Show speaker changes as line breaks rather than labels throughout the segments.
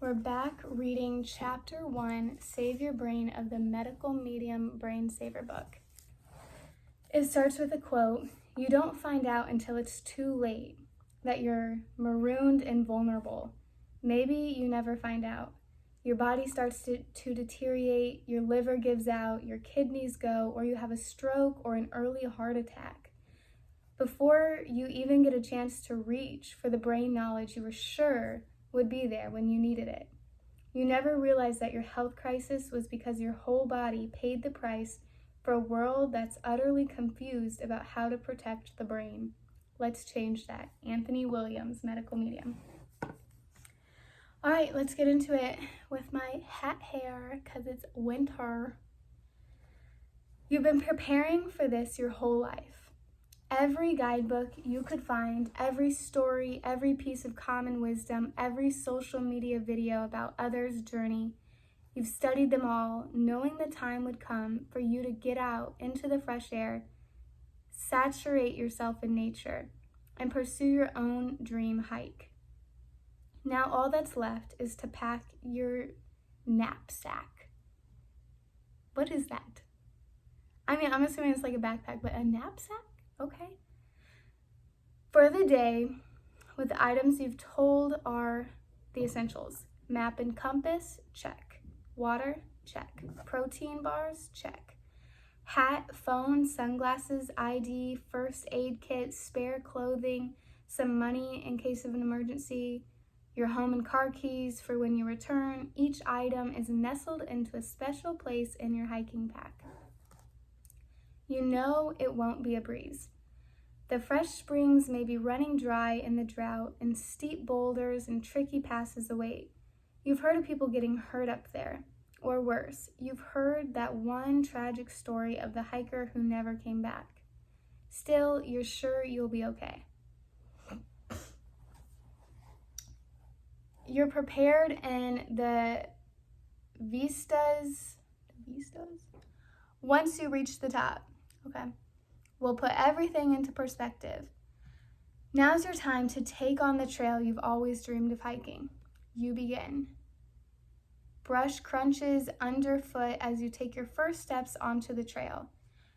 We're back reading Chapter 1, Save Your Brain of the Medical Medium Brain Saver book. It starts with a quote, "You don't find out until it's too late that you're marooned and vulnerable. Maybe you never find out. Your body starts to deteriorate, your liver gives out, your kidneys go, or you have a stroke or an early heart attack. Before you even get a chance to reach for the brain knowledge you were sure would be there when you needed it. You never realized that your health crisis was because your whole body paid the price for a world that's utterly confused about how to protect the brain. Let's change that." Anthony Williams, Medical Medium. All right, let's get into it with my hat hair because it's winter. You've been preparing for this your whole life. Every guidebook you could find, every story, every piece of common wisdom, every social media video about others' journey, you've studied them all, knowing the time would come for you to get out into the fresh air, saturate yourself in nature, and pursue your own dream hike. Now all that's left is to pack your knapsack. What is that? I mean, I'm assuming it's like a backpack, but a knapsack? Okay. For the day, with the items you've told are the essentials. Map and compass, check. Water, check. Protein bars, check. Hat, phone, sunglasses, ID, first aid kit, spare clothing, some money in case of an emergency, your home and car keys for when you return. Each item is nestled into a special place in your hiking pack. You know it won't be a breeze. The fresh springs may be running dry in the drought, and steep boulders and tricky passes await. You've heard of people getting hurt up there, or worse, you've heard that one tragic story of the hiker who never came back. Still, you're sure you'll be okay. You're prepared in the vistas. Once you reach the top, okay, we'll put everything into perspective. Now's your time to take on the trail you've always dreamed of hiking. You begin. Brush crunches underfoot as you take your first steps onto the trail.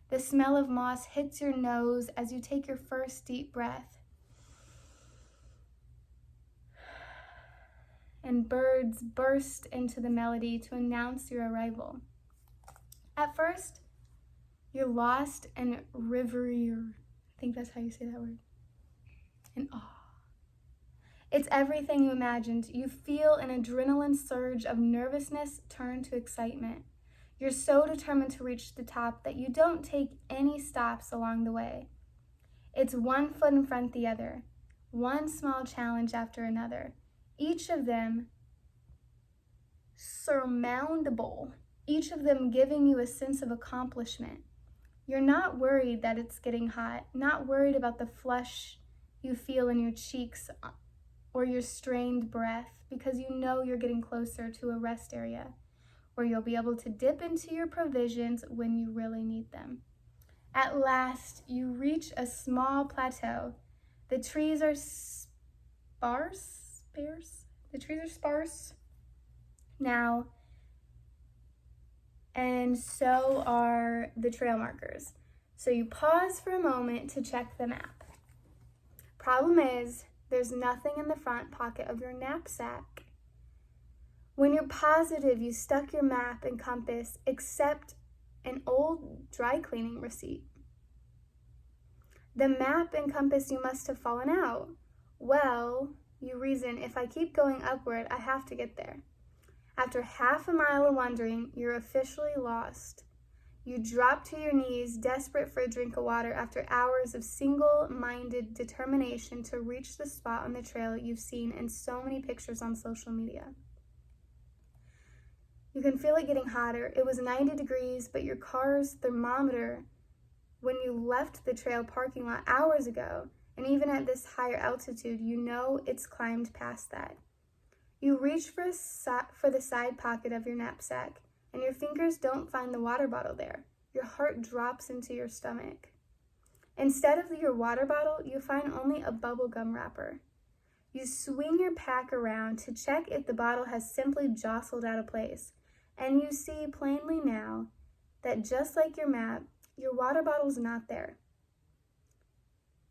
The smell of moss hits your nose as you take your first deep breath. And birds burst into the melody to announce your arrival. At first, you're lost in reverie. I think that's how you say that word. In awe. It's everything you imagined. You feel an adrenaline surge of nervousness turn to excitement. You're so determined to reach the top that you don't take any stops along the way. It's one foot in front of the other, one small challenge after another, each of them surmountable, each of them giving you a sense of accomplishment. You're not worried that it's getting hot, not worried about the flush you feel in your cheeks or your strained breath, because you know you're getting closer to a rest area where you'll be able to dip into your provisions when you really need them. At last, you reach a small plateau. The trees are sparse now, and so are the trail markers. So you pause for a moment to check the map. Problem is, there's nothing in the front pocket of your knapsack. When you're positive you stuck your map and compass except an old dry cleaning receipt. The map and compass you must have fallen out. Well, you reason, if I keep going upward, I have to get there. After half a mile of wandering, you're officially lost. You drop to your knees, desperate for a drink of water after hours of single-minded determination to reach the spot on the trail you've seen in so many pictures on social media. You can feel it getting hotter. It was 90 degrees, but your car's thermometer, when you left the trail parking lot hours ago, and even at this higher altitude, you know it's climbed past that. You reach for the side pocket of your knapsack, and your fingers don't find the water bottle there. Your heart drops into your stomach. Instead of your water bottle, you find only a bubblegum wrapper. You swing your pack around to check if the bottle has simply jostled out of place, and you see plainly now that just like your map, your water bottle's not there.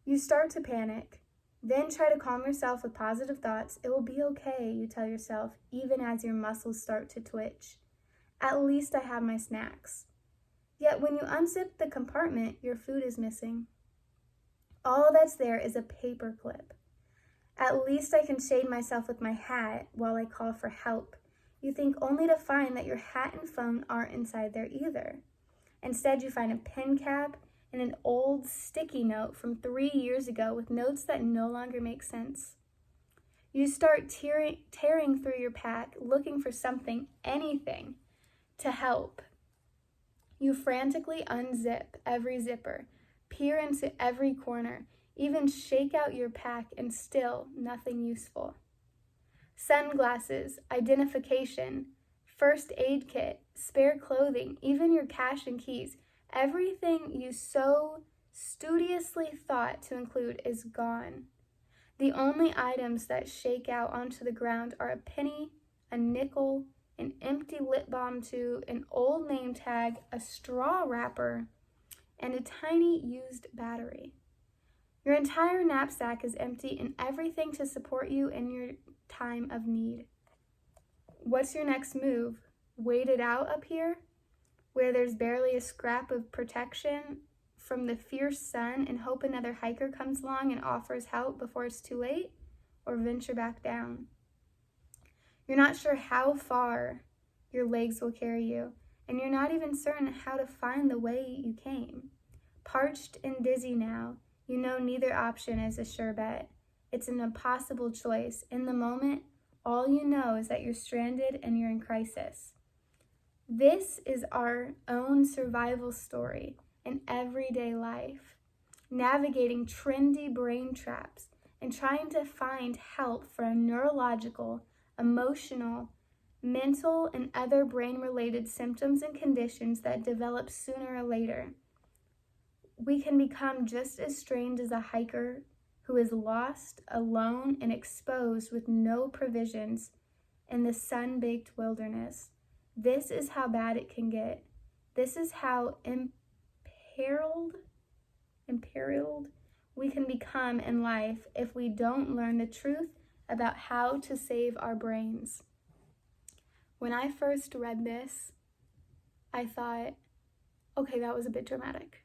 You start to panic, then try to calm yourself with positive thoughts. It will be okay, you tell yourself, even as your muscles start to twitch. At least I have my snacks. Yet when you unzip the compartment, your food is missing. All that's there is a paper clip. At least I can shade myself with my hat while I call for help. You think only to find that your hat and phone aren't inside there either. Instead, you find a pen cap and an old sticky note from 3 years ago with notes that no longer make sense. You start tearing through your pack, looking for something, anything, to help. You frantically unzip every zipper, peer into every corner, even shake out your pack, and still nothing useful. Sunglasses, identification, first aid kit, spare clothing, even your cash and keys, everything you so studiously thought to include is gone. The only items that shake out onto the ground are a penny, a nickel, an empty lip balm tube, an old name tag, a straw wrapper, and a tiny used battery. Your entire knapsack is empty and everything to support you in your time of need. What's your next move? Wait it out up here, where there's barely a scrap of protection from the fierce sun, and hope another hiker comes along and offers help before it's too late, or venture back down? You're not sure how far your legs will carry you, and you're not even certain how to find the way you came. Parched and dizzy now, you know neither option is a sure bet. It's an impossible choice. In the moment, all you know is that you're stranded and you're in crisis. This is our own survival story in everyday life, navigating trendy brain traps and trying to find help for a neurological, emotional, mental, and other brain-related symptoms and conditions that develop sooner or later. We can become just as strained as a hiker who is lost, alone, and exposed with no provisions in the sun-baked wilderness. This is how bad it can get. This is how imperiled we can become in life if we don't learn the truth about how to save our brains. When I first read this, I thought, okay, that was a bit dramatic.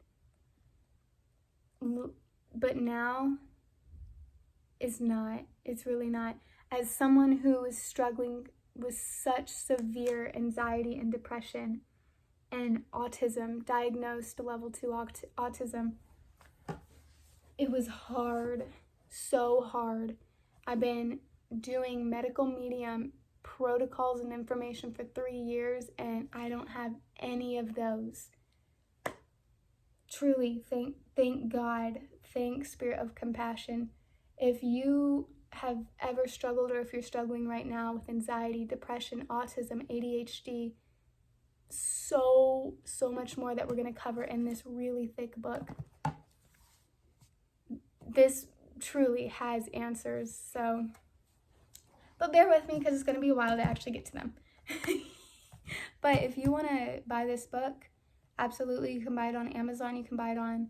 But now, it's not. It's really not. As someone who is struggling with such severe anxiety and depression and autism, diagnosed level 2 autism, it was hard, so hard. I've been doing medical medium protocols and information for 3 years, and I don't have any of those. Truly, thank God, thank Spirit of Compassion. If you have ever struggled, or if you're struggling right now with anxiety, depression, autism, ADHD, so much more that we're going to cover in this really thick book. This truly has answers, so, but bear with me because it's going to be a while to actually get to them. But if you want to buy this book, absolutely, you can buy it on Amazon. You can buy it on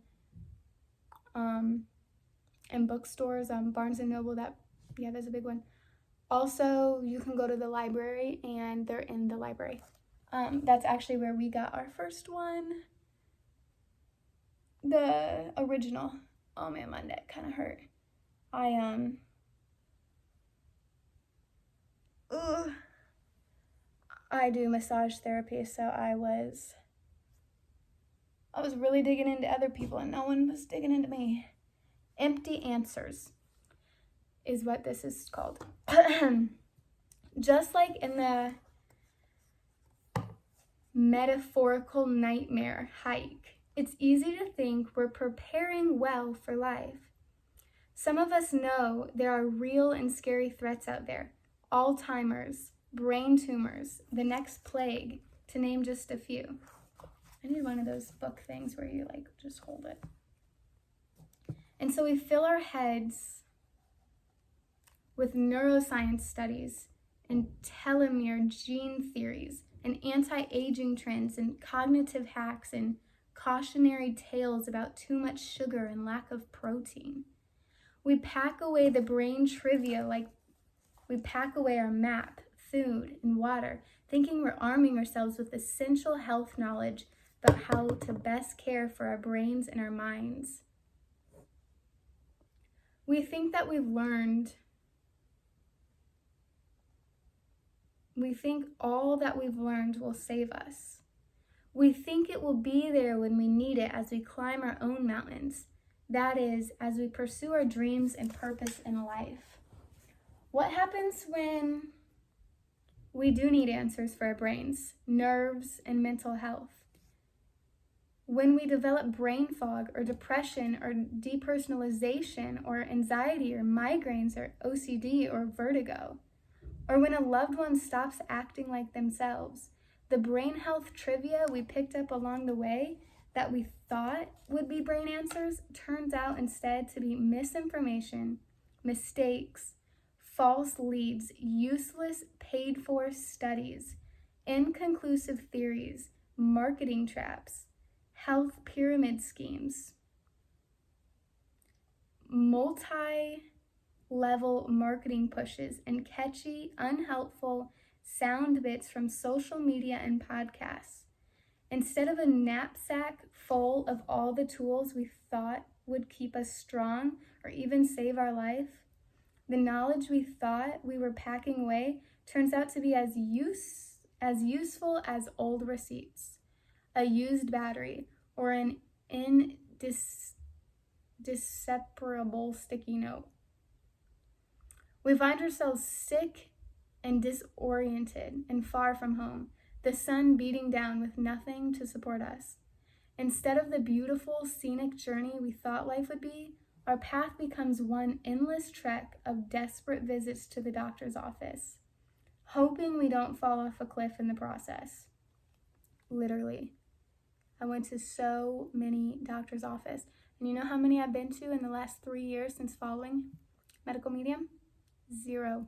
in bookstores, Barnes and Noble. That's a big one. Also, you can go to the library, and they're in the library. That's actually where we got our first one, the original. Oh man, my neck kind of hurt. I do massage therapy, so I was really digging into other people, and no one was digging into me. Empty answers is what this is called. Just like in the metaphorical nightmare hike, it's easy to think we're preparing well for life. Some of us know there are real and scary threats out there. Alzheimer's, brain tumors, the next plague, to name just a few. I need one of those book things where you just hold it. And so we fill our heads with neuroscience studies and telomere gene theories and anti-aging trends and cognitive hacks and cautionary tales about too much sugar and lack of protein. We pack away the brain trivia like we pack away our map, food, and water, thinking we're arming ourselves with essential health knowledge about how to best care for our brains and our minds. We think that we've learned. We think all that we've learned will save us. We think it will be there when we need it as we climb our own mountains. That is, as we pursue our dreams and purpose in life. What happens when we do need answers for our brains, nerves, and mental health? When we develop brain fog or depression or depersonalization or anxiety or migraines or OCD or vertigo, or when a loved one stops acting like themselves, the brain health trivia we picked up along the way that we thought would be brain answers turns out instead to be misinformation, mistakes, false leads, useless paid-for studies, inconclusive theories, marketing traps, health pyramid schemes, multi-level marketing pushes, and catchy, unhelpful sound bits from social media and podcasts. Instead of a knapsack full of all the tools we thought would keep us strong or even save our life, the knowledge we thought we were packing away turns out to be as useful as old receipts, a used battery, or an inseparable sticky note. We find ourselves sick and disoriented and far from home, the sun beating down with nothing to support us. Instead of the beautiful, scenic journey we thought life would be, our path becomes one endless trek of desperate visits to the doctor's office, hoping we don't fall off a cliff in the process. Literally. I went to so many doctor's offices. And you know how many I've been to in the last 3 years since following medical medium? Zero.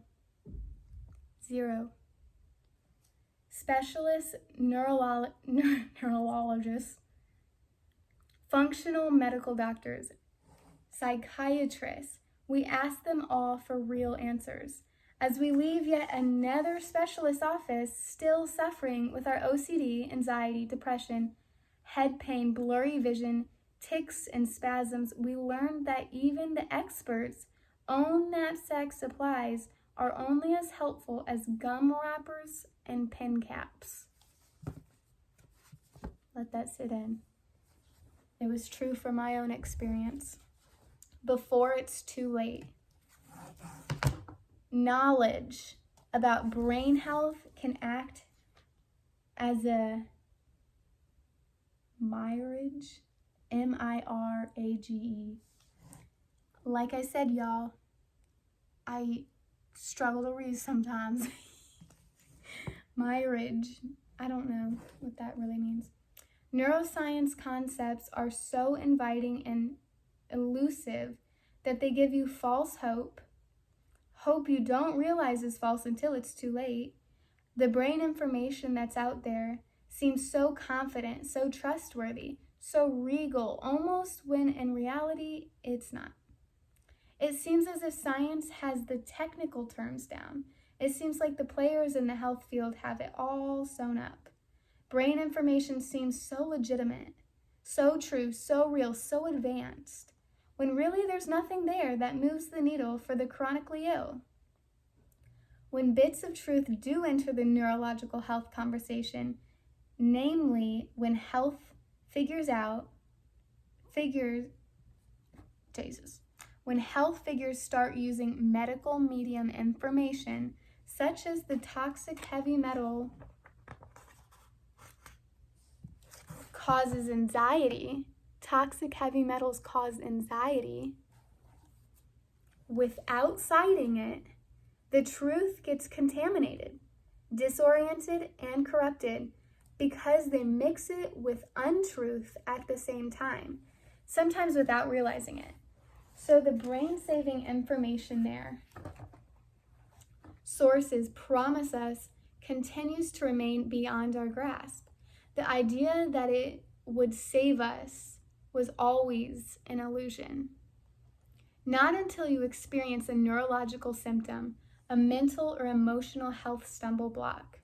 Specialists, neurologists, functional medical doctors, psychiatrists, we ask them all for real answers. As we leave yet another specialist office, still suffering with our OCD, anxiety, depression, head pain, blurry vision, tics, and spasms, we learn that even the experts' own knapsack supplies are only as helpful as gum wrappers and pen caps. Let that sit in. It was true for my own experience. Before it's too late. Knowledge about brain health can act as a mirage, M-I-R-A-G-E. Like I said, y'all, I struggle to read sometimes. Mirage, I don't know what that really means. Neuroscience concepts are so inviting and elusive that they give you false hope you don't realize is false until it's too late. The brain information that's out there seems so confident, so trustworthy, so regal, almost when in reality, it's not. It seems as if science has the technical terms down. It seems like the players in the health field have it all sewn up. Brain information seems so legitimate, so true, so real, so advanced, when really there's nothing there that moves the needle for the chronically ill. When bits of truth do enter the neurological health conversation, namely when health when health figures start using medical medium information, such as the toxic heavy metal causes anxiety, toxic heavy metals cause anxiety, without citing it, the truth gets contaminated, disoriented, and corrupted because they mix it with untruth at the same time, sometimes without realizing it. So the brain-saving information there sources promise us continues to remain beyond our grasp. The idea that it would save us was always an illusion. Not until you experience a neurological symptom, a mental or emotional health stumble block,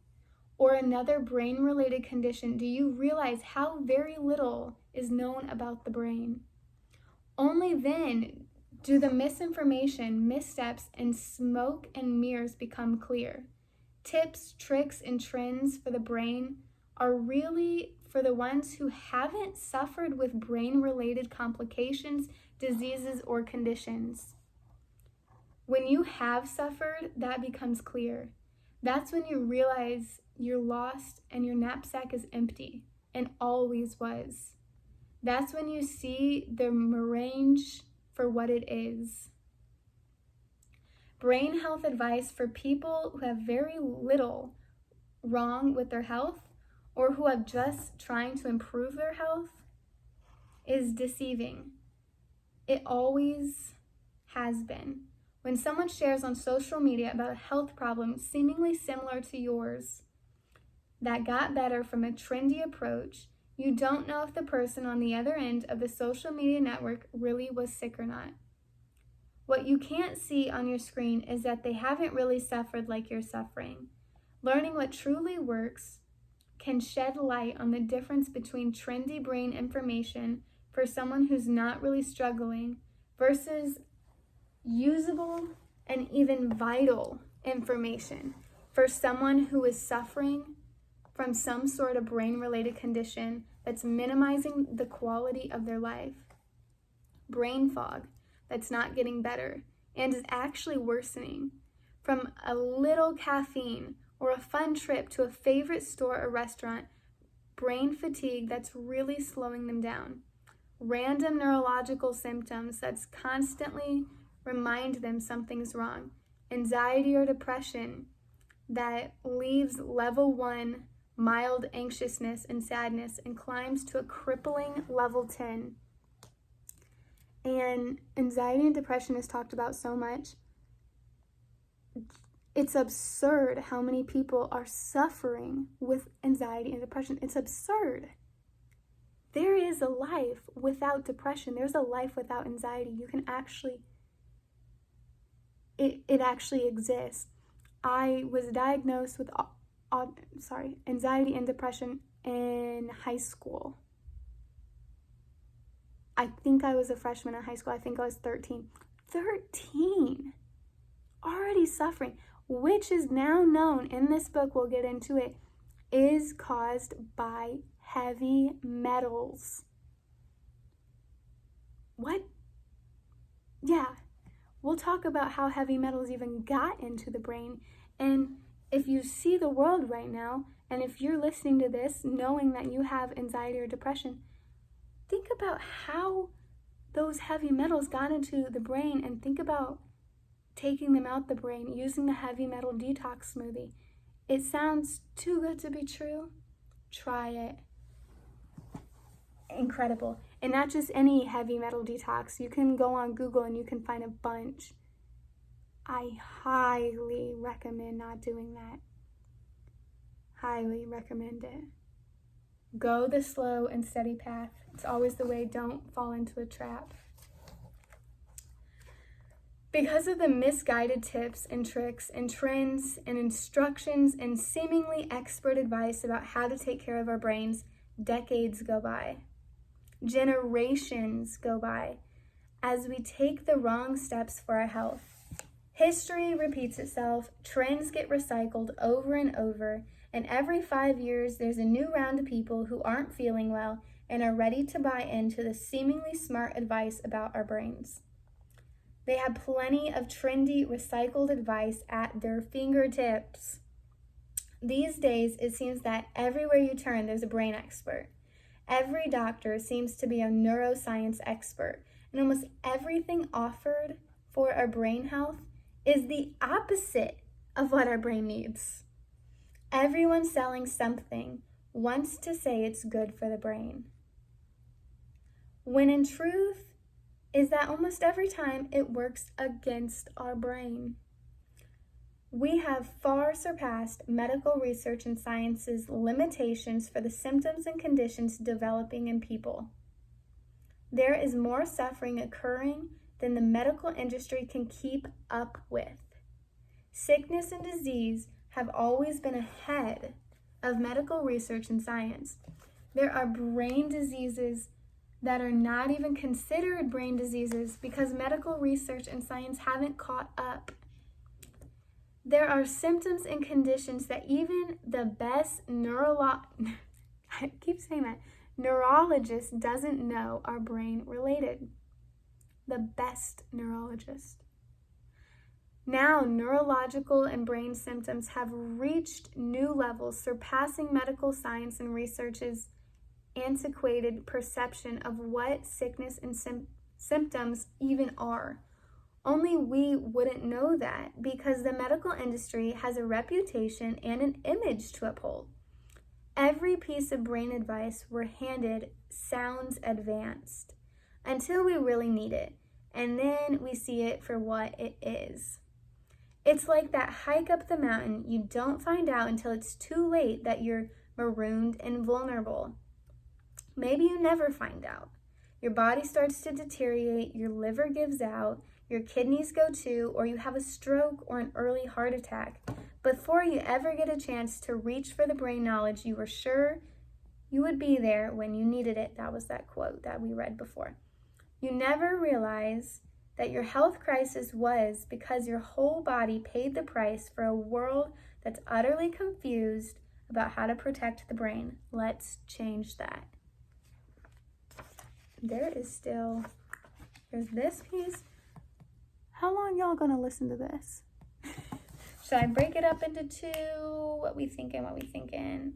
or another brain-related condition do you realize how very little is known about the brain. Only then do the misinformation, missteps, and smoke and mirrors become clear. Tips, tricks, and trends for the brain are really for the ones who haven't suffered with brain-related complications, diseases, or conditions. When you have suffered, that becomes clear. That's when you realize you're lost and your knapsack is empty, and always was. That's when you see the merengue for what it is. Brain health advice for people who have very little wrong with their health or who have just trying to improve their health is deceiving. It always has been. When someone shares on social media about a health problem seemingly similar to yours that got better from a trendy approach, you don't know if the person on the other end of the social media network really was sick or not. What you can't see on your screen is that they haven't really suffered like you're suffering. Learning what truly works can shed light on the difference between trendy brain information for someone who's not really struggling versus usable and even vital information for someone who is suffering from some sort of brain-related condition that's minimizing the quality of their life. Brain fog that's not getting better and is actually worsening from a little caffeine or a fun trip to a favorite store or restaurant. Brain fatigue that's really slowing them down. Random neurological symptoms that's constantly remind them something's wrong. Anxiety or depression that leaves level 1 mild anxiousness and sadness and climbs to a crippling level 10. And anxiety and depression is talked about so much. It's absurd how many people are suffering with anxiety and depression. It's absurd. There is a life without depression. There's a life without anxiety. You can actually, it actually exists. I was diagnosed with anxiety and depression in high school. I think I was a freshman in high school. I think I was 13. 13! Already suffering, which is now known in this book, we'll get into it, is caused by heavy metals. What? Yeah, we'll talk about how heavy metals even got into the brain. And if you see the world right now, and if you're listening to this knowing that you have anxiety or depression, think about how those heavy metals got into the brain, and think about taking them out the brain using the heavy metal detox smoothie. It sounds too good to be true. Try it. Incredible. And not just any heavy metal detox. You can go on Google and you can find a bunch. I highly recommend not doing that. Highly recommend it. Go the slow and steady path. It's always the way. Don't fall into a trap. Because of the misguided tips and tricks and trends and instructions and seemingly expert advice about how to take care of our brains, decades go by. Generations go by as we take the wrong steps for our health. History repeats itself, trends get recycled over and over, and every 5 years there's a new round of people who aren't feeling well and are ready to buy into the seemingly smart advice about our brains. They have plenty of trendy, recycled advice at their fingertips. These days, it seems that everywhere you turn, there's a brain expert. Every doctor seems to be a neuroscience expert, and almost everything offered for our brain health is the opposite of what our brain needs. Everyone selling something wants to say it's good for the brain, when in truth is that almost every time it works against our brain. We have far surpassed medical research and science's limitations for the symptoms and conditions developing in people. There is more suffering occurring than the medical industry can keep up with. Sickness and disease have always been ahead of medical research and science. There are brain diseases that are not even considered brain diseases because medical research and science haven't caught up. There are symptoms and conditions that even the best neurologist doesn't know are brain related. The best neurologist. Now, neurological and brain symptoms have reached new levels, surpassing medical science and research's antiquated perception of what sickness and symptoms even are. Only we wouldn't know that because the medical industry has a reputation and an image to uphold. Every piece of brain advice we're handed sounds advanced until we really need it, and then we see it for what it is. It's like that hike up the mountain. You don't find out until it's too late that you're marooned and vulnerable. Maybe you never find out. Your body starts to deteriorate, your liver gives out, your kidneys go too, or you have a stroke or an early heart attack. Before you ever get a chance to reach for the brain knowledge you were sure you would be there when you needed it. That was that quote that we read before. You never realize that your health crisis was because your whole body paid the price for a world that's utterly confused about how to protect the brain. Let's change that. There's this piece. How long y'all gonna listen to this? Should I break it up into two? What we thinking?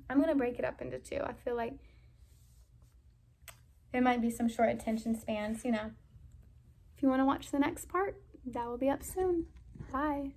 I'm gonna break it up into two. I feel like there might be some short attention spans, If you want to watch the next part, that will be up soon. Bye.